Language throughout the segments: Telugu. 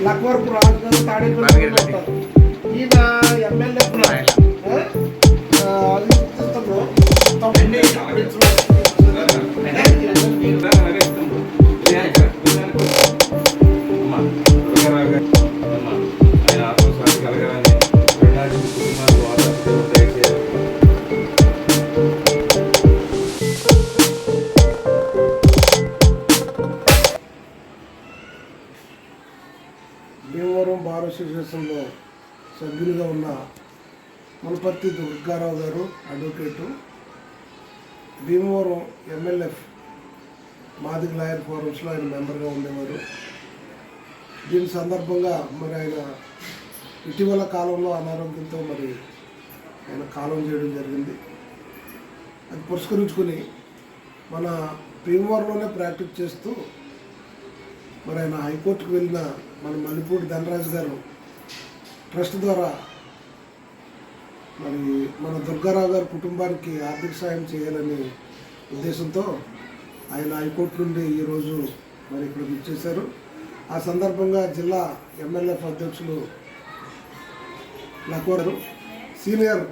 లక్వరపు రాజు గారు తాడేపల్లి ఈయన ఎమ్మెల్యే భీమవరం బార్ అసోసియేషన్లో సభ్యులుగా ఉన్న ములపర్తి దుర్గారావు గారు advocate, Bhimavaram MLF Madiga lawyer ఫోరమ్స్లో ఆయన మెంబర్గా ఉండేవారు. దీని సందర్భంగా మరి ఆయన ఇటీవల కాలంలో అనారోగ్యంతో మరి ఆయన కాలం చేయడం జరిగింది. అది పురస్కరించుకొని మన భీమవరంలోనే ప్రాక్టీస్ చేస్తూ మరి ఆయన హైకోర్టుకు వెళ్ళిన మన మల్లిపూడి ధనరాజు గారు ట్రస్ట్ ద్వారా మరి మన దుర్గారావు గారి కుటుంబానికి ఆర్థిక సాయం చేయాలనే ఉద్దేశంతో ఆయన హైకోర్టు నుండి ఈరోజు మరి ఇక్కడికి ఇచ్చేశారు. ఆ సందర్భంగా జిల్లా ఎంఎల్ఎఫ్ అధ్యక్షులు లక్వరు, సీనియర్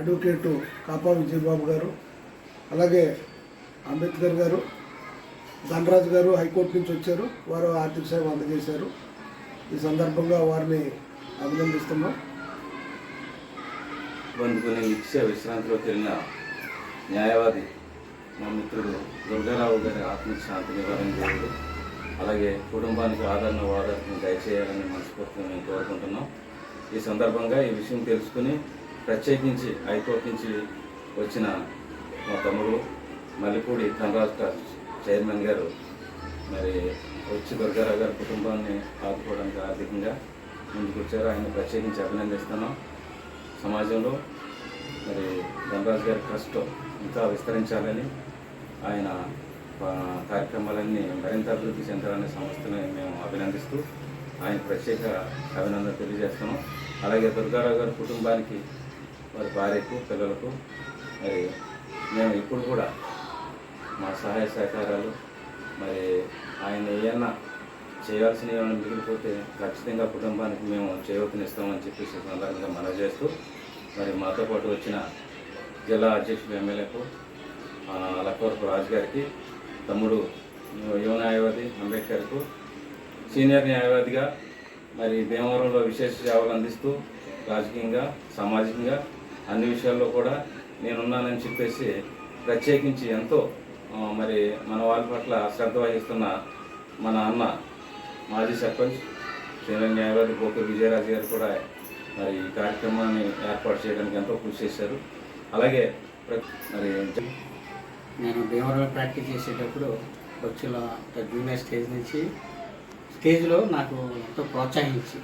అడ్వకేటు కాపా విజయబాబు గారు, అలాగే అంబేద్కర్ గారు, ధనరాజు గారు హైకోర్టు నుంచి వచ్చారు. వారు ఆర్థిక సాయం అందజేశారు. ఈ సందర్భంగా వారిని అభినందిస్తున్నాం. బంధుకుని నిత్య విశ్రాంతిలోకి వెళ్ళిన న్యాయవాది మా మిత్రుడు దుర్గారావు గారి ఆత్మకి శాంతి నివారణ దేవుడు, అలాగే కుటుంబానికి ఆదరణ వాదనను దయచేయాలని మనస్ఫూర్తిగా మేము కోరుకుంటున్నాం. ఈ సందర్భంగా ఈ విషయం తెలుసుకుని ప్రత్యేకించి హైకోర్టు నుంచి వచ్చిన మా తమ్ముడు మల్లిపూడి ధనరాజు చైర్మన్ గారు మరి వచ్చి దుర్గారావు గారి కుటుంబాన్ని ఆదుకోవడానికి ఆర్థికంగా ముందుకు వచ్చారు. ఆయన ప్రత్యేకించి అభినందిస్తున్నాం. సమాజంలో మరి ధనరాజు గారి ట్రస్ట్ ఇంకా విస్తరించాలని, ఆయన కార్యక్రమాలన్నీ మరింత అభివృద్ధి చెందాలనే సంస్థని మేము అభినందిస్తూ ఆయన ప్రత్యేక అభినందన తెలియజేస్తున్నాం. అలాగే దుర్గారావు గారి కుటుంబానికి, వారి భార్యకు, పిల్లలకు మరి మేము ఇప్పుడు కూడా మా సహాయ సహకారాలు, మరి ఆయన ఏమన్నా చేయాల్సినవి ఏమైనా మిగిలిపోతే ఖచ్చితంగా కుటుంబానికి మేము చేయూతనిస్తామని చెప్పేసి సందర్భంగా మనవి చేస్తూ, మరి మాతో పాటు వచ్చిన జిల్లా అధ్యక్షుడు ఎమ్మెల్యేకు లక్వరపు రాజు గారికి, తమ్ముడు యువ న్యాయవాది అంబేద్కర్కు, సీనియర్ న్యాయవాదిగా మరి భీమవరంలో విశేష సేవలు అందిస్తూ రాజకీయంగా, సామాజికంగా అన్ని విషయాల్లో కూడా నేనున్నానని చెప్పేసి ప్రత్యేకించి ఎంతో మరి మన వాళ్ళ పట్ల శ్రద్ధ వహిస్తున్న మన అన్న మాజీ సర్పంచ్ సీనియర్ న్యాయవాది బోకూరు విజయరాజు గారు కూడా మరి ఈ కార్యక్రమాన్ని ఏర్పాటు చేయడానికి ఎంతో కృషి చేశారు. అలాగే మరి నేను భీమవరంలో ప్రాక్టీస్ చేసేటప్పుడు వచ్చిన జూనియర్ స్టేజ్ నుంచి స్టేజ్లో నాకు ఎంతో ప్రోత్సహించి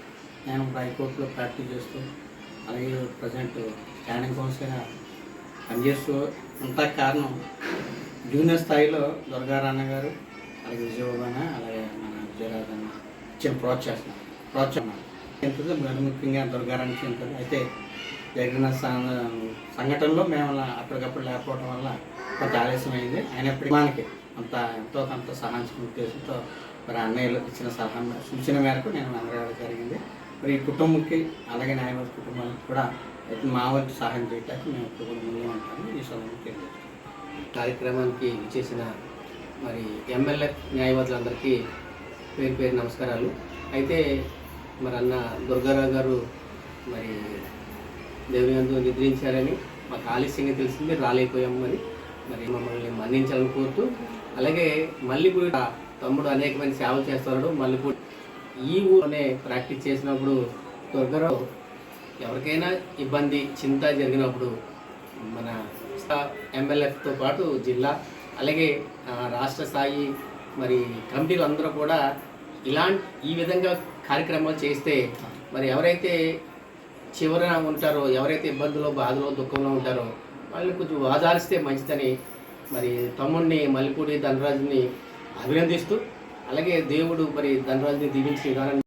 నేను హైకోర్టులో ప్రాక్టీస్ చేస్తూ, అలాగే ప్రజెంట్ స్టాండింగ్ కౌన్సిల్గా పనిచేస్తూ అంతా కారణం జూనియర్ స్థాయిలో దుర్గారాన్న గారు, అలాగే విజయబాబు, అలాగే మన విజయరాజు అన్న ఇచ్చిన ప్రోత్సాహం ఉంటుంది. మరి ముఖ్యంగా దుర్గారానికి ఉంటుంది. అయితే జరిగిన సంఘటనలో మేము అప్పటికప్పుడు లేకపోవడం వల్ల కొంత ఆలస్యమైంది. అయినప్పటికీ మనకి ఎంతో కొంత సహాయించిన ఉద్దేశంతో మరి అన్నయ్యలు ఇచ్చిన సలహా సూచన మేరకు నేను అందజేయడం జరిగింది. మరి ఈ కుటుంబంకి, అలాగే న్యాయవాది కుటుంబానికి కూడా మా వంతు సహాయం చేయడానికి మేము ఎప్పుడు కూడా ముందు ఉంటాము. ఈ సమయంలో తెలియజేస్తాం. కార్యక్రమానికి విచ్చేసిన మరి ఎమ్మెల్యే న్యాయవాదులందరికీ పేరు పేరు నమస్కారాలు. అయితే మరి అన్న దుర్గారావు గారు మరి దేవుని యందు నిద్రించారని మాకు ఆలస్యంగా తెలిసింది, రాలేకపోయాము. మరి మమ్మల్ని మన్నించాలని కోరుతూ, అలాగే మల్లిపూడి తమ్ముడు అనేకమైన సేవలు చేస్తున్నాడు. మల్లిపూడి ఈ ఊరిలోనే ప్రాక్టీస్ చేసినప్పుడు దుర్గారావు ఎవరికైనా ఇబ్బంది, చింత జరిగినప్పుడు మన ఎమ్మెల్యేతో పాటు జిల్లా, అలాగే రాష్ట్ర స్థాయి మరి కమిటీలు అందరూ కూడా ఈ విధంగా కార్యక్రమాలు చేస్తే మరి ఎవరైతే చివరన ఉంటారో, ఎవరైతే ఇబ్బందులో, బాధలో, దుఃఖంలో ఉంటారో వాళ్ళని కొంచెం ఆదరిస్తే మంచిదని మరి తమ్ముడిని మల్లిపూడి ధనరాజుని అభినందిస్తూ, అలాగే దేవుడు మరి ధనరాజుని దీవించిన విధానం